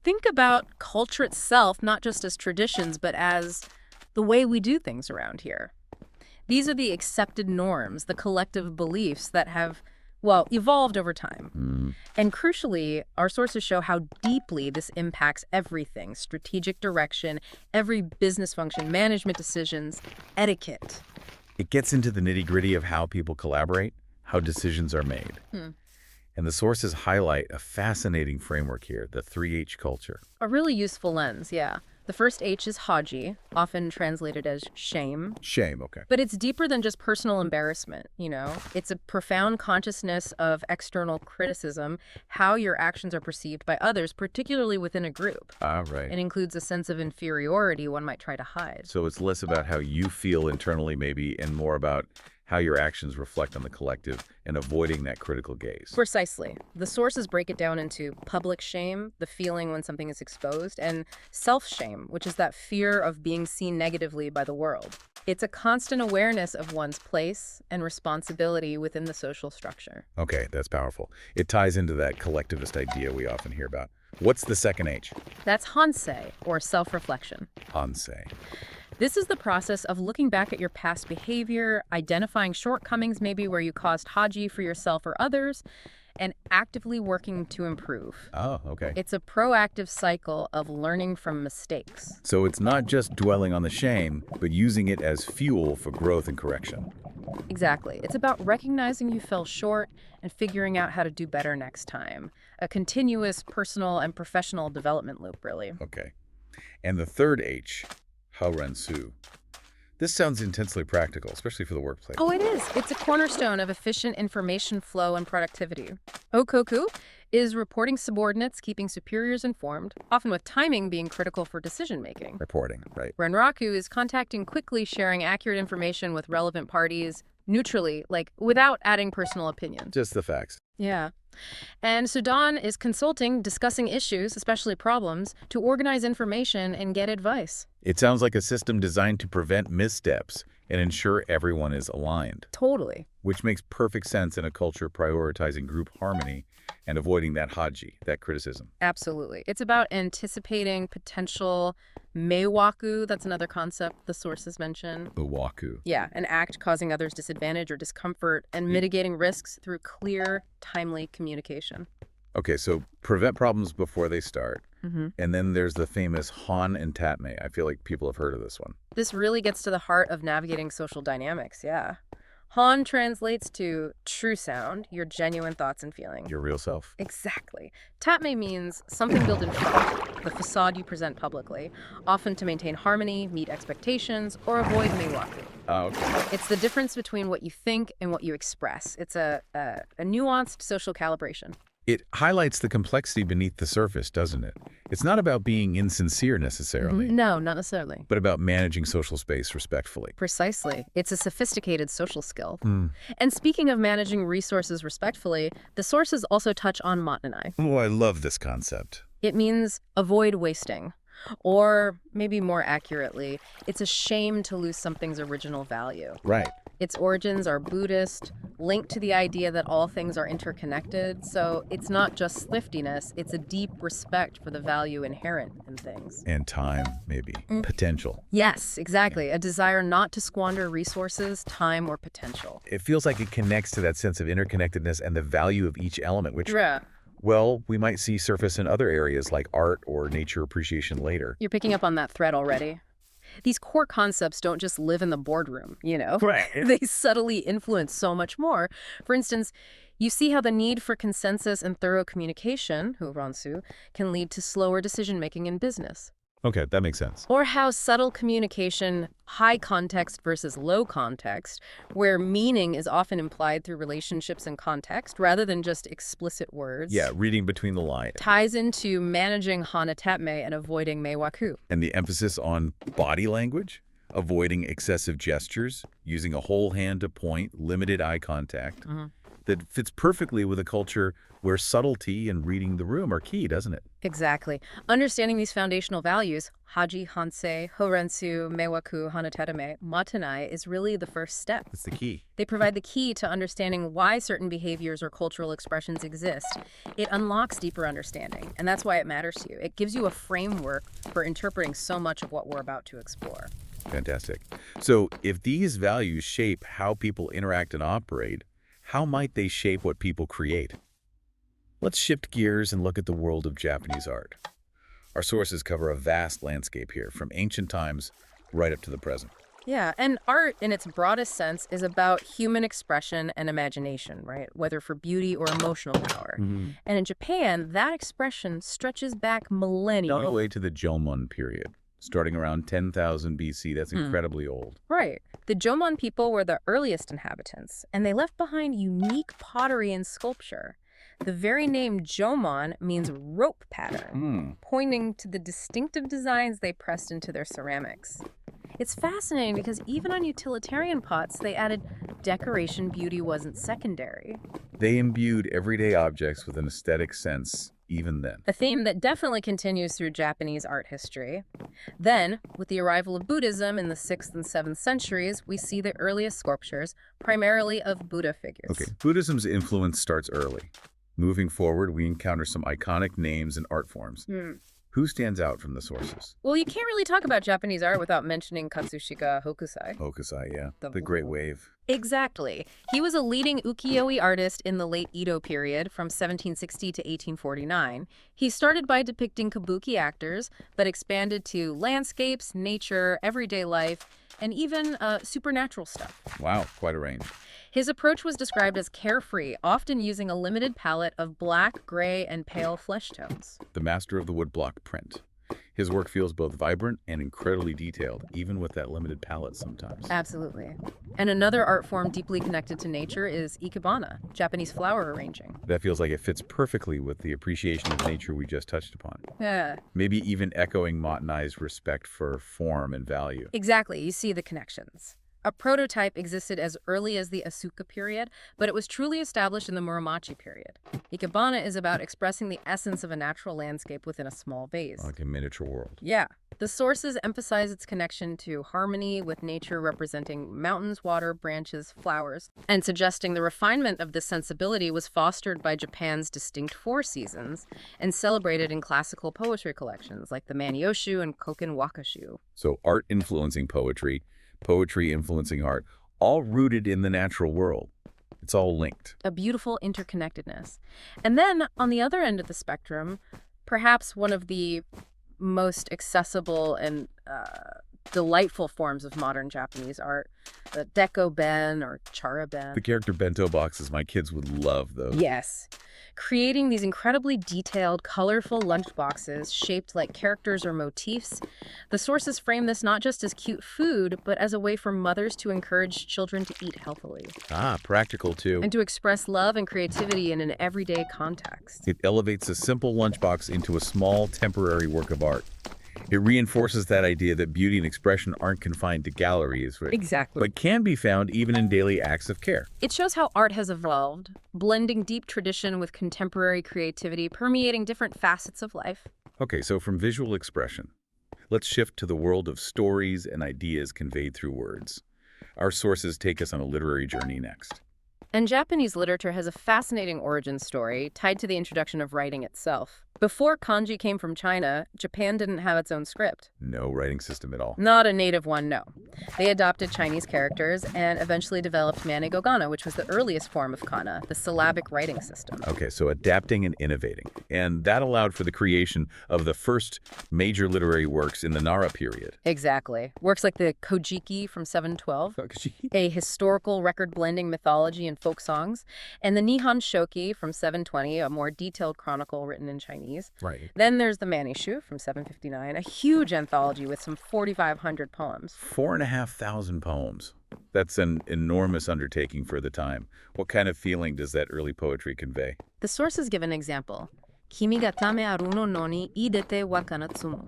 think about culture itself, not just as traditions, but as the way we do things around here. These are the accepted norms, the collective beliefs that have, well, evolved over time. And crucially, our sources show how deeply this impacts everything: strategic direction, every business function, management decisions, etiquette. It gets into the nitty-gritty of how people collaborate, how decisions are made. And the sources highlight a fascinating framework here, the 3H culture. A really useful lens, yeah. The first H is Haji, often translated as shame. Shame, okay. But it's deeper than just personal embarrassment, you know? It's a profound consciousness of external criticism, how your actions are perceived by others, particularly within a group. Right. It includes a sense of inferiority one might try to hide. So it's less about how you feel internally maybe, and more about how your actions reflect on the collective and avoiding that critical gaze. Precisely. The sources break it down into public shame, the feeling when something is exposed, and self-shame, which is that fear of being seen negatively by the world. It's a constant awareness of one's place and responsibility within the social structure. Okay, that's powerful. It ties into that collectivist idea we often hear about. What's the second H? That's Hansei, or self-reflection. Hansei. This is the process of looking back at your past behavior, identifying shortcomings maybe where you caused Haji for yourself or others, and actively working to improve. Oh, okay. It's a proactive cycle of learning from mistakes. So it's not just dwelling on the shame, but using it as fuel for growth and correction. Exactly. It's about recognizing you fell short and figuring out how to do better next time. A continuous personal and professional development loop, really. Okay. And the third H, Haorensu. This sounds intensely practical, especially for the workplace. Oh, it is. It's a cornerstone of efficient information flow and productivity. Okoku is reporting subordinates, keeping superiors informed, often with timing being critical for decision-making. Reporting, right. Renraku is contacting quickly, sharing accurate information with relevant parties, neutrally, like without adding personal opinion. Just the facts. Yeah. And Sudan is consulting, discussing issues, especially problems, to organize information and get advice. It sounds like a system designed to prevent missteps and ensure everyone is aligned. Totally. Which makes perfect sense in a culture prioritizing group harmony and avoiding that haji, that criticism. Absolutely. It's about anticipating potential meiwaku. That's another concept the sources mention. The waku. Yeah, an act causing others disadvantage or discomfort, and mitigating risks through clear, timely communication. Okay, so prevent problems before they start. And then there's the famous Han and Tatme. I feel like people have heard of this one. This really gets to the heart of navigating social dynamics, yeah. Han translates to true sound, your genuine thoughts and feelings. Your real self. Exactly. Tatme means something built in front, the facade you present publicly, often to maintain harmony, meet expectations, or avoid meiwaku. Oh, okay. It's the difference between what you think and what you express. It's a nuanced social calibration. It highlights the complexity beneath the surface, doesn't it? It's not about being insincere necessarily, No, not necessarily. but about managing social space respectfully. Precisely. It's a sophisticated social skill. And speaking of managing resources respectfully, the sources also touch on Matanai. Oh, I love this concept. It means avoid wasting. Or maybe more accurately, it's a shame to lose something's original value. Right. Its origins are Buddhist, linked to the idea that all things are interconnected. So it's not just thriftiness, it's a deep respect for the value inherent in things. And time, maybe. Potential. Yes, exactly. A desire not to squander resources, time, or potential. It feels like it connects to that sense of interconnectedness and the value of each element, which, Yeah. well, we might see surface in other areas like art or nature appreciation later. You're picking up on that thread already. These core concepts don't just live in the boardroom, you know? Right. They subtly influence so much more. For instance, you see how the need for consensus and thorough communication, Huransu, can lead to slower decision-making in business. Okay, that makes sense. Or how subtle communication, high context versus low context, where meaning is often implied through relationships and context rather than just explicit words. Yeah, reading between the lines. Ties into managing hanatatme and avoiding meiwaku. And the emphasis on body language, avoiding excessive gestures, using a whole hand to point, limited eye contact. that fits perfectly with a culture where subtlety and reading the room are key, doesn't it? Exactly. Understanding these foundational values, Haji, Hansei, Horensu, Meiwaku, Hanaterame, Matanai, is really the first step. That's the key. They provide the key to understanding why certain behaviors or cultural expressions exist. It unlocks deeper understanding, and that's why it matters to you. It gives you a framework for interpreting so much of what we're about to explore. Fantastic. So if these values shape how people interact and operate, how might they shape what people create? Let's shift gears and look at the world of Japanese art. Our sources cover a vast landscape here, from ancient times right up to the present. Yeah, and art in its broadest sense is about human expression and imagination, right? Whether for beauty or emotional power. Mm-hmm. And in Japan, that expression stretches back millennia. All the way to the Jomon period, starting around 10,000 BC. That's incredibly old. Right. The Jomon people were the earliest inhabitants, and they left behind unique pottery and sculpture. The very name Jomon means rope pattern, pointing to the distinctive designs they pressed into their ceramics. It's fascinating because even on utilitarian pots, they added decoration. Beauty wasn't secondary. They imbued everyday objects with an aesthetic sense even then. A theme that definitely continues through Japanese art history. Then, with the arrival of Buddhism in the 6th and 7th centuries, we see the earliest sculptures, primarily of Buddha figures. Okay, Buddhism's influence starts early. Moving forward, we encounter some iconic names and art forms. Who stands out from the sources? Well, you can't really talk about Japanese art without mentioning Katsushika Hokusai. Hokusai, yeah. The Great Wave. Exactly. He was a leading ukiyo-e artist in the late Edo period from 1760 to 1849. He started by depicting kabuki actors, but expanded to landscapes, nature, everyday life, and even supernatural stuff. Wow, quite a range. His approach was described as carefree, often using a limited palette of black, gray, and pale flesh tones. The master of the woodblock print. His work feels both vibrant and incredibly detailed, even with that limited palette sometimes. Absolutely. And another art form deeply connected to nature is ikebana, Japanese flower arranging. That feels like it fits perfectly with the appreciation of nature we just touched upon. Yeah. Maybe even echoing Matanai's respect for form and value. Exactly. You see the connections. A prototype existed as early as the Asuka period, but it was truly established in the Muromachi period. Ikebana is about expressing the essence of a natural landscape within a small vase. Like a miniature world. Yeah. The sources emphasize its connection to harmony with nature, representing mountains, water, branches, flowers, and suggesting the refinement of this sensibility was fostered by Japan's distinct four seasons and celebrated in classical poetry collections like the Manyoshu and Koken Wakashu. So art influencing poetry, poetry influencing art, all rooted in the natural world. It's all linked. A beautiful interconnectedness. And then, on the other end of the spectrum, perhaps one of the most accessible and delightful forms of modern Japanese art, the deko-ben or chara-ben. The character bento boxes, my kids would love those. Yes. Creating these incredibly detailed, colorful lunchboxes shaped like characters or motifs. The sources frame this not just as cute food, but as a way for mothers to encourage children to eat healthily. Ah, practical too. And to express love and creativity in an everyday context. It elevates a simple lunchbox into a small, temporary work of art. It reinforces that idea that beauty and expression aren't confined to galleries, right? Exactly. But can be found even in daily acts of care. It shows how art has evolved, blending deep tradition with contemporary creativity, permeating different facets of life. Okay, so from visual expression, let's shift to the world of stories and ideas conveyed through words. Our sources take us on a literary journey next. And Japanese literature has a fascinating origin story tied to the introduction of writing itself. Before kanji came from China, Japan didn't have its own script. No writing system at all. Not a native one, no. They adopted Chinese characters and eventually developed Mane-go-gana, which was the earliest form of kana, the syllabic writing system. Okay, so adapting and innovating. And that allowed for the creation of the first major literary works in the Nara period. Exactly. Works like the Kojiki from 712, a historical record-blending mythology and folk songs, and the Nihon Shoki from 720, a more detailed chronicle written in Chinese. Right. Then there's the Manishu from 759, a huge anthology with some 4,500 poems. 4,500 poems. That's an enormous undertaking for the time. What kind of feeling does that early poetry convey? The sources give an example. Kimi ga tame aru no no ni idete wa kanatsumu.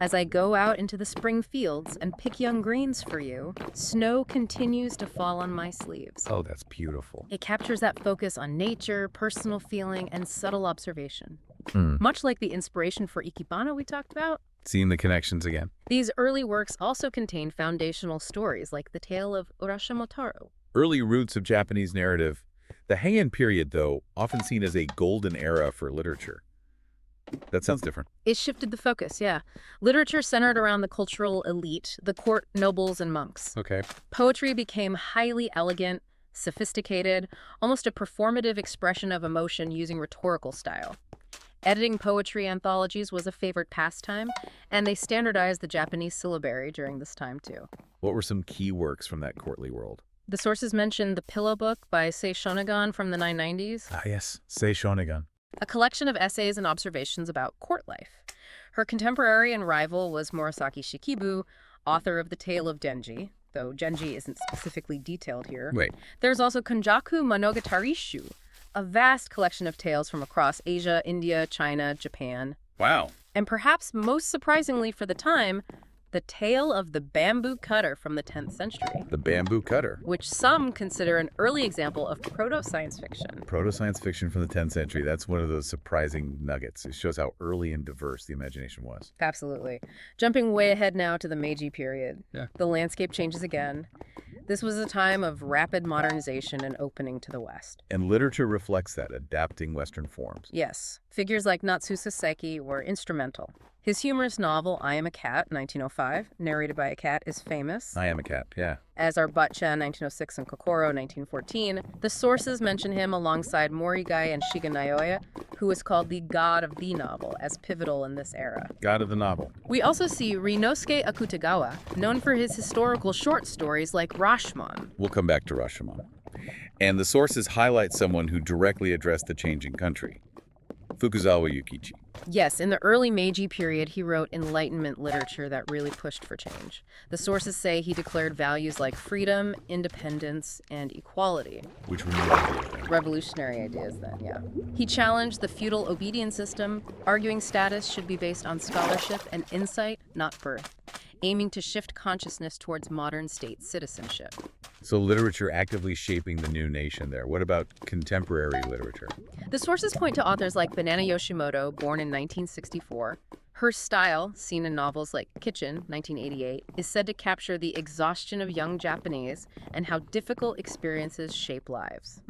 As I go out into the spring fields and pick young greens for you, snow continues to fall on my sleeves. Oh, that's beautiful. It captures that focus on nature, personal feeling, and subtle observation. Mm. Much like the inspiration for Ikebana we talked about, Seeing the connections again. these early works also contain foundational stories like the tale of Urashimaru. Early roots of Japanese narrative. The Heian period, though, often seen as a golden era for literature. That sounds different. It shifted the focus, yeah. Literature centered around the cultural elite, the court nobles and monks. Okay. Poetry became highly elegant, sophisticated, almost a performative expression of emotion using rhetorical style. Editing poetry anthologies was a favored pastime, and they standardized the Japanese syllabary during this time, too. What were some key works from that courtly world? The sources mention The Pillow Book by Sei Shonagon from the 990s, Ah, yes. Sei Shonagon. a collection of essays and observations about court life. Her contemporary and rival was Murasaki Shikibu, author of The Tale of Genji, though Genji isn't specifically detailed here. Wait. There's also Konjaku Monogatari-shu, a vast collection of tales from across Asia, India, China, Japan. Wow. And perhaps most surprisingly for the time, The Tale of the Bamboo Cutter from the 10th century, The Bamboo Cutter. which some consider an early example of proto-science fiction. Proto-science fiction from the 10th century. That's one of those surprising nuggets. It shows how early and diverse the imagination was. Absolutely. Jumping way ahead now to the Meiji period. Yeah. The landscape changes again. This was a time of rapid modernization and opening to the West. And literature reflects that, adapting Western forms. Yes, figures like Natsu Soseki were instrumental. His humorous novel, I Am a Cat, 1905, narrated by a cat, is famous, I Am a Cat, yeah. as are Batcha, 1906, and Kokoro, 1914. The sources mention him alongside Morigai and Shiga Naoya, who is called the god of the novel, as pivotal in this era. God of the novel. We also see Rinosuke Akutagawa, known for his historical short stories like Rashomon. We'll come back to Rashomon. And the sources highlight someone who directly addressed the changing country. Fukuzawa Yukichi. Yes, in the early Meiji period, he wrote Enlightenment literature that really pushed for change. The sources say he declared values like freedom, independence, and equality. Which were new ideas. Revolutionary ideas then, yeah. He challenged the feudal obedience system, arguing status should be based on scholarship and insight, not birth, aiming to shift consciousness towards modern state citizenship. So literature actively shaping the new nation there. What about contemporary literature? The sources point to authors like Banana Yoshimoto, born in 1964. Her style, seen in novels like Kitchen, 1988, is said to capture the exhaustion of young Japanese and how difficult experiences shape lives.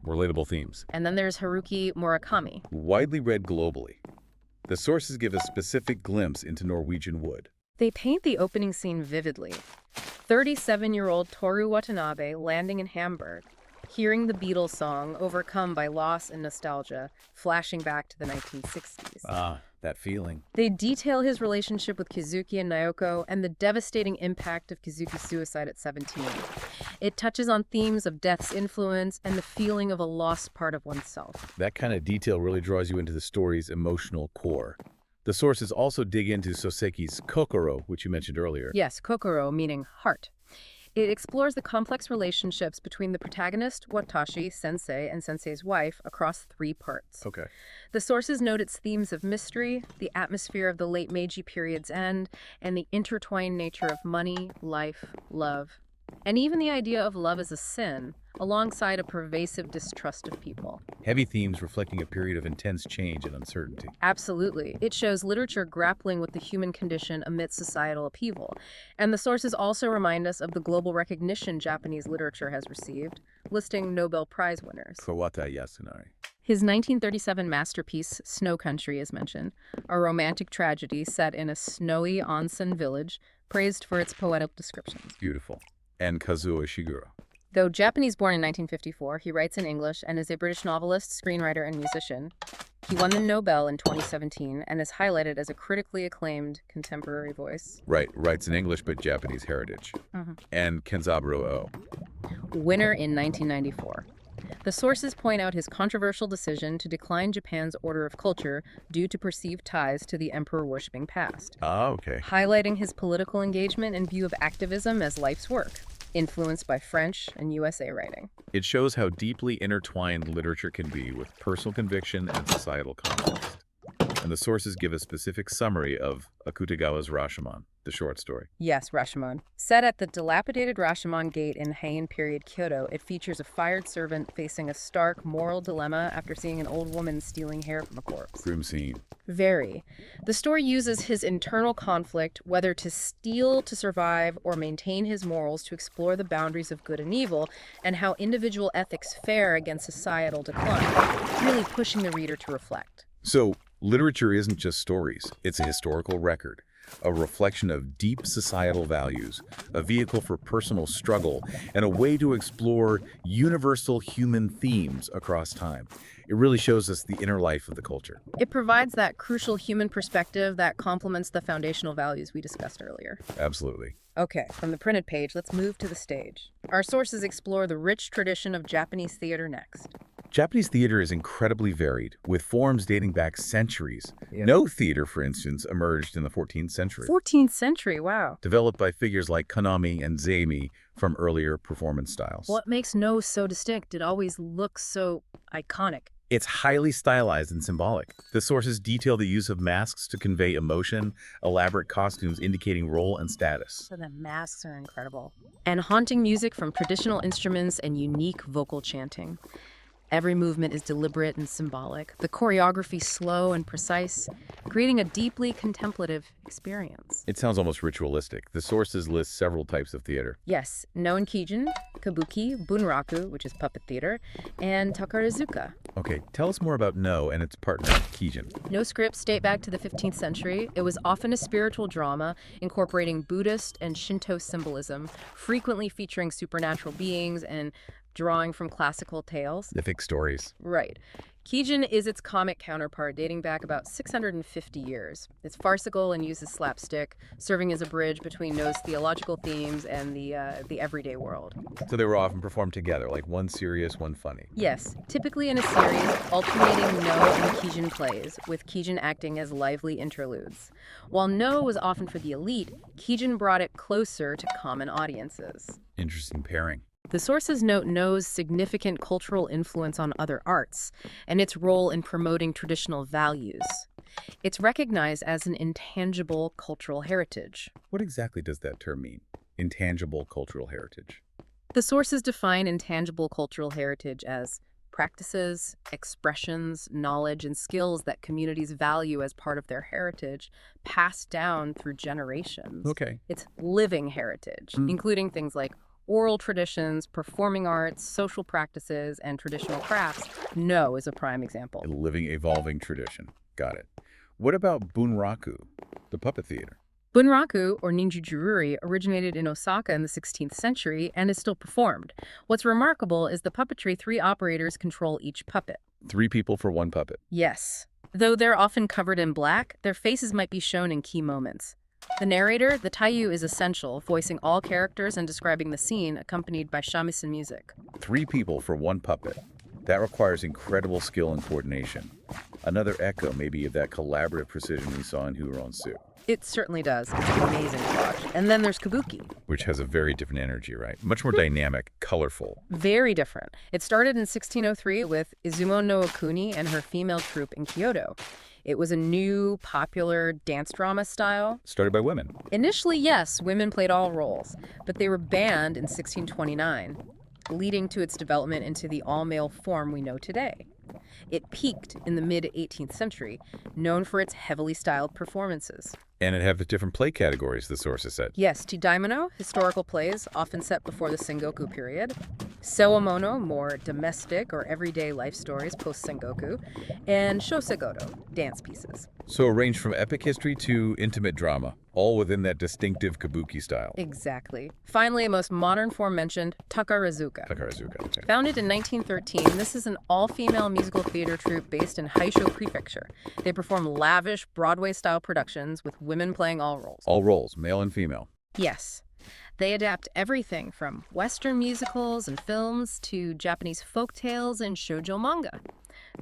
Relatable themes. And then there's Haruki Murakami. Widely read globally. The sources give a specific glimpse into Norwegian wood. They paint the opening scene vividly. 37-year-old Toru Watanabe landing in Hamburg, hearing the Beatles song overcome by loss and nostalgia, flashing back to the 1960s. Ah, that feeling. They detail his relationship with Kizuki and Naoko and the devastating impact of Kizuki's suicide at 17. It touches on themes of death's influence and the feeling of a lost part of oneself. That kind of detail really draws you into the story's emotional core. The sources also dig into Soseki's Kokoro, which you mentioned earlier. Yes, Kokoro, meaning heart. It explores the complex relationships between the protagonist, Watashi, Sensei, and Sensei's wife across 3 parts. Okay. The sources note its themes of mystery, the atmosphere of the late Meiji period's end, and the intertwined nature of money, life, love, and even the idea of love as a sin, alongside a pervasive distrust of people. Heavy themes reflecting a period of intense change and uncertainty. Absolutely. It shows literature grappling with the human condition amidst societal upheaval. And the sources also remind us of the global recognition Japanese literature has received, listing Nobel Prize winners. Kawata Yasunari. His 1937 masterpiece, Snow Country, is mentioned, a romantic tragedy set in a snowy onsen village, praised for its poetic descriptions. Beautiful. And Kazuo Ishiguro. Though Japanese-born in 1954, he writes in English and is a British novelist, screenwriter, and musician. He won the Nobel in 2017 and is highlighted as a critically acclaimed contemporary voice. Right, writes in English but Japanese heritage. And Kenzaburo O. Winner in 1994. The sources point out his controversial decision to decline Japan's order of culture due to perceived ties to the emperor-worshipping past, Ah, okay. highlighting his political engagement and view of activism as life's work, influenced by French and USA writing. It shows how deeply intertwined literature can be with personal conviction and societal context. And the sources give a specific summary of Akutagawa's Rashomon, the short story. Yes, Rashomon. Set at the dilapidated Rashomon Gate in Heian period Kyoto, it features a fired servant facing a stark moral dilemma after seeing an old woman stealing hair from a corpse. Grim scene. Very. The story uses his internal conflict, whether to steal to survive or maintain his morals, to explore the boundaries of good and evil and how individual ethics fare against societal decline, really pushing the reader to reflect. So, literature isn't just stories, it's a historical record, a reflection of deep societal values, a vehicle for personal struggle, and a way to explore universal human themes across time. It really shows us the inner life of the culture. It provides that crucial human perspective that complements the foundational values we discussed earlier. Absolutely. Okay, from the printed page, let's move to the stage. Our sources explore the rich tradition of Japanese theater next. Japanese theater is incredibly varied, with forms dating back centuries. Yeah. No theater, for instance, emerged in the 14th century. 14th century, wow. Developed by figures like Kanami and Zeimi from earlier performance styles. What makes No so distinct? It always looks so iconic. It's highly stylized and symbolic. The sources detail the use of masks to convey emotion, elaborate costumes indicating role and status. So the masks are incredible. And haunting music from traditional instruments and unique vocal chanting. Every movement is deliberate and symbolic. The choreography slow and precise, creating a deeply contemplative experience. It sounds almost ritualistic. The sources list several types of theater. Yes, No and Kijin, Kabuki, Bunraku, which is puppet theater, and Takarazuka. Okay, tell us more about No and its partner, Kijin. No scripts date back to the 15th century. It was often a spiritual drama incorporating Buddhist and Shinto symbolism, frequently featuring supernatural beings and drawing from classical tales. Mythic stories. Right. Kijin is its comic counterpart, dating back about 650 years. It's farcical and uses slapstick, serving as a bridge between No's theological themes and the everyday world. So they were often performed together, like one serious, one funny. Yes, typically in a series, alternating No and Kijin plays, with Kijin acting as lively interludes. While No was often for the elite, Kijin brought it closer to common audiences. Interesting pairing. The sources note No's significant cultural influence on other arts and its role in promoting traditional values. It's recognized as an intangible cultural heritage. What exactly does that term mean? Intangible cultural heritage. The sources define intangible cultural heritage as practices, expressions, knowledge, and skills that communities value as part of their heritage, passed down through generations. Okay. It's living heritage, including things like oral traditions, performing arts, social practices, and traditional crafts. No is a prime example. A living, evolving tradition. Got it. What about Bunraku, the puppet theater? Bunraku, or ninjujururi, originated in Osaka in the 16th century and is still performed. What's remarkable is the puppetry 3 operators control each puppet. 3 people for 1 puppet. Yes. Though they're often covered in black, their faces might be shown in key moments. The narrator, the taiyu, is essential, voicing all characters and describing the scene, accompanied by shamisen music. 3 people for 1 puppet. That requires incredible skill and coordination. Another echo, maybe, of that collaborative precision we saw in Huronsu. It certainly does. It's amazing to watch. And then there's Kabuki. Which has a very different energy, right? Much more dynamic, colorful. Very different. It started in 1603 with Izumo no Okuni and her female troupe in Kyoto. It was a new, popular dance drama style. Started by women. Initially, yes, women played all roles, but they were banned in 1629, leading to its development into the all-male form we know today. It peaked in the mid-18th century, known for its heavily styled performances. And it had the different play categories, the sources said. Yes, Chidaimono, historical plays, often set before the Sengoku period. Sewamono, more domestic or everyday life stories post-Sengoku. And Shosegoto, dance pieces. So it ranged from epic history to intimate drama, all within that distinctive kabuki style. Exactly. Finally, a most modern form mentioned, Takarazuka. Takarazuka, okay. Founded in 1913, this is an all-female musical theater troupe based in Haisho Prefecture. They perform lavish Broadway-style productions with women playing all roles. All roles, male and female. Yes. They adapt everything from Western musicals and films to Japanese folk tales and shoujo manga.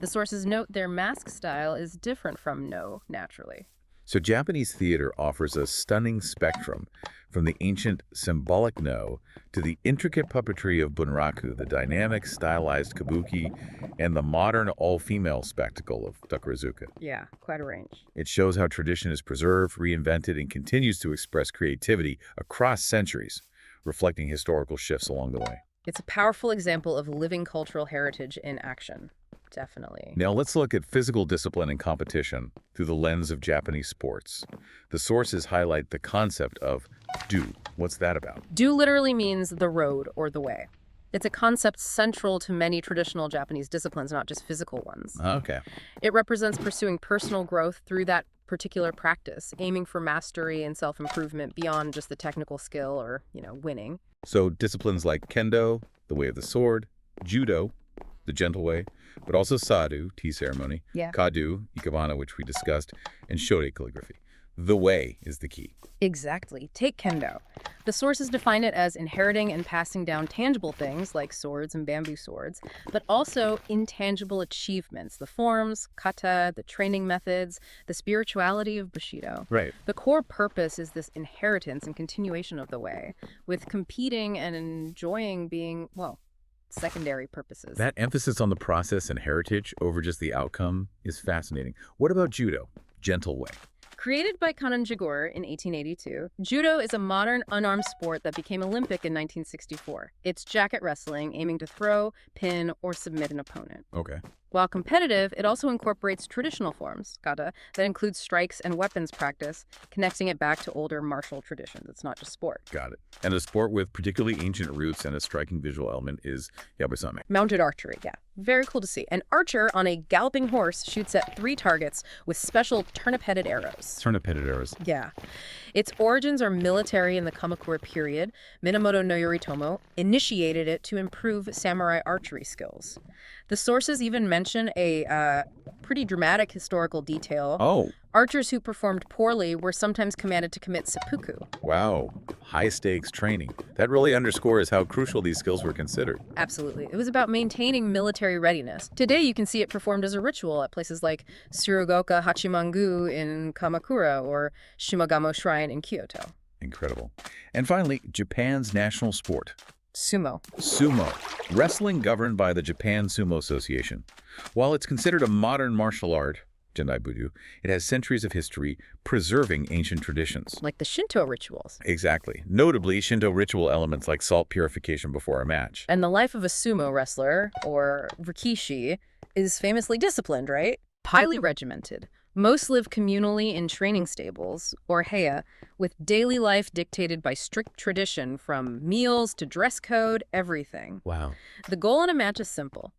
The sources note their mask style is different from No, naturally. So Japanese theater offers a stunning spectrum from the ancient symbolic no to the intricate puppetry of bunraku, the dynamic stylized kabuki, and the modern all-female spectacle of Takarazuka. Yeah, quite a range. It shows how tradition is preserved, reinvented, and continues to express creativity across centuries, reflecting historical shifts along the way. It's a powerful example of living cultural heritage in action. Definitely. Now let's look at physical discipline and competition through the lens of Japanese sports. The sources highlight the concept of do. What's that about? Do literally means the road or the way. It's a concept central to many traditional Japanese disciplines, not just physical ones. Okay. It represents pursuing personal growth through that particular practice, aiming for mastery and self-improvement beyond just the technical skill or, winning. So disciplines like kendo, the way of the sword, judo, the gentle way, but also sadu, tea ceremony, Yeah. kadu, ikebana, which we discussed, and shode calligraphy. The way is the key. Exactly. Take kendo. The sources define it as inheriting and passing down tangible things like swords and bamboo swords, but also intangible achievements, the forms, kata, the training methods, the spirituality of Bushido. Right. The core purpose is this inheritance and continuation of the way, with competing and enjoying being, secondary purposes. That emphasis on the process and heritage over just the outcome is fascinating. What about judo, gentle way? Created by Kanan Jigor in 1882, judo is a modern, unarmed sport that became Olympic in 1964. It's jacket wrestling, aiming to throw, pin, or submit an opponent. Okay. While competitive, it also incorporates traditional forms, kata, that includes strikes and weapons practice, connecting it back to older martial traditions. It's not just sport. Got it. And a sport with particularly ancient roots and a striking visual element is yabusame. Mounted archery, yeah. Very cool to see. An archer on a galloping horse shoots at 3 targets with special turnip-headed arrows. Turnip-headed arrows. Yeah. Its origins are military in the Kamakura period. Minamoto no Yoritomo initiated it to improve samurai archery skills. The sources even mention a pretty dramatic historical detail. Oh, Archers who performed poorly were sometimes commanded to commit seppuku. wow. High-stakes training. That really underscores how crucial these skills were considered. Absolutely. It was about maintaining military readiness. Today, you can see it performed as a ritual at places like Tsurugoka Hachimangu in Kamakura or Shimogamo Shrine in Kyoto. Incredible. And finally, Japan's national sport. Sumo. Sumo. Wrestling governed by the Japan Sumo Association. While it's considered a modern martial art, Jendai Budo, it has centuries of history preserving ancient traditions. Like the Shinto rituals. Exactly. Notably, Shinto ritual elements like salt purification before a match. And the life of a sumo wrestler, or rikishi, is famously disciplined, right? Highly regimented. Most live communally in training stables, or heya, with daily life dictated by strict tradition from meals to dress code, everything. Wow. The goal in a match is simple.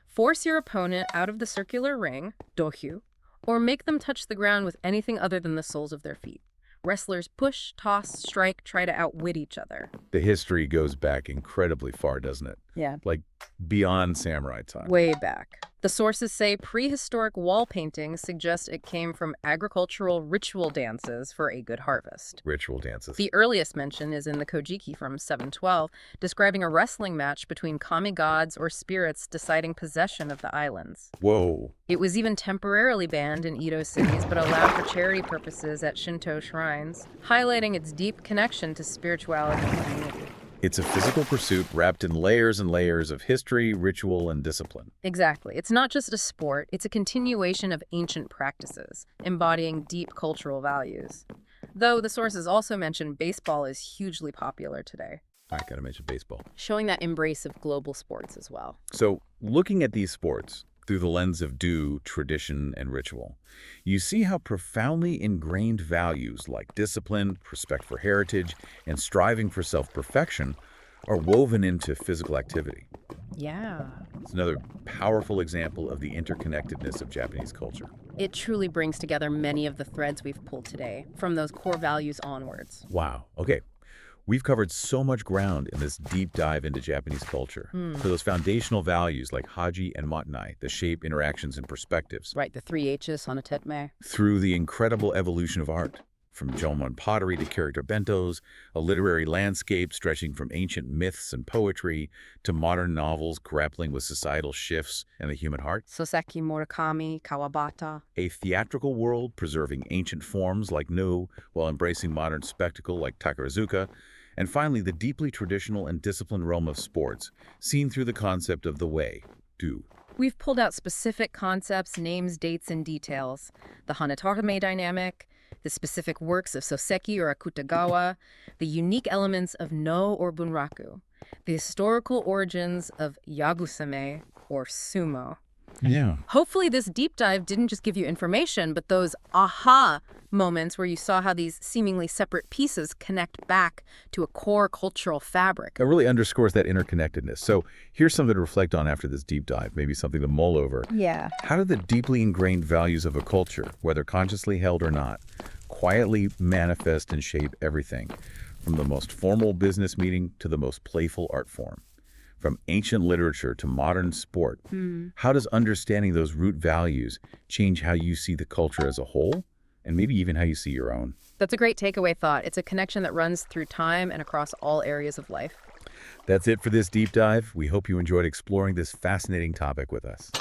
Force your opponent out of the circular ring, dohyu, or make them touch the ground with anything other than the soles of their feet. Wrestlers push, toss, strike, try to outwit each other. The history goes back incredibly far, doesn't it? Yeah. Like beyond samurai time. Way back. The sources say prehistoric wall paintings suggest it came from agricultural ritual dances for a good harvest. Ritual dances. The earliest mention is in the Kojiki from 712, describing a wrestling match between kami gods or spirits deciding possession of the islands. Whoa. It was even temporarily banned in Edo cities, but allowed for charity purposes at Shinto shrines, highlighting its deep connection to spirituality and community. It's a physical pursuit wrapped in layers and layers of history, ritual, and discipline. Exactly. It's not just a sport, it's a continuation of ancient practices, embodying deep cultural values. Though the sources also mention baseball is hugely popular today, I gotta mention baseball. showing that embrace of global sports as well. So, looking at these sports through the lens of do, tradition, and ritual, you see how profoundly ingrained values like discipline, respect for heritage, and striving for self-perfection are woven into physical activity. Yeah. It's another powerful example of the interconnectedness of Japanese culture. It truly brings together many of the threads we've pulled today, from those core values onwards. Wow. Okay. We've covered so much ground in this deep dive into Japanese culture. For those foundational values like Haji and Matanai, the shape, interactions, and perspectives, Right, the 3 H's on a tetme. through the incredible evolution of art, From Jomon pottery to character bentos, a literary landscape stretching from ancient myths and poetry to modern novels grappling with societal shifts and the human heart. Soseki Murakami, Kawabata. A theatrical world preserving ancient forms like Noh while embracing modern spectacle like Takarazuka. And finally, the deeply traditional and disciplined realm of sports, seen through the concept of the way, do. We've pulled out specific concepts, names, dates, and details. The Hanatarame dynamic, the specific works of Soseki or Akutagawa, the unique elements of No or Bunraku, the historical origins of Yagusame or sumo. Yeah. Hopefully this deep dive didn't just give you information, but those aha moments where you saw how these seemingly separate pieces connect back to a core cultural fabric. It really underscores that interconnectedness. So here's something to reflect on after this deep dive, maybe something to mull over. Yeah. How do the deeply ingrained values of a culture, whether consciously held or not, quietly manifest and shape everything, from the most formal business meeting to the most playful art form? From ancient literature to modern sport, how does understanding those root values change how you see the culture as a whole, and maybe even how you see your own? That's a great takeaway thought. It's a connection that runs through time and across all areas of life. That's it for this deep dive. We hope you enjoyed exploring this fascinating topic with us.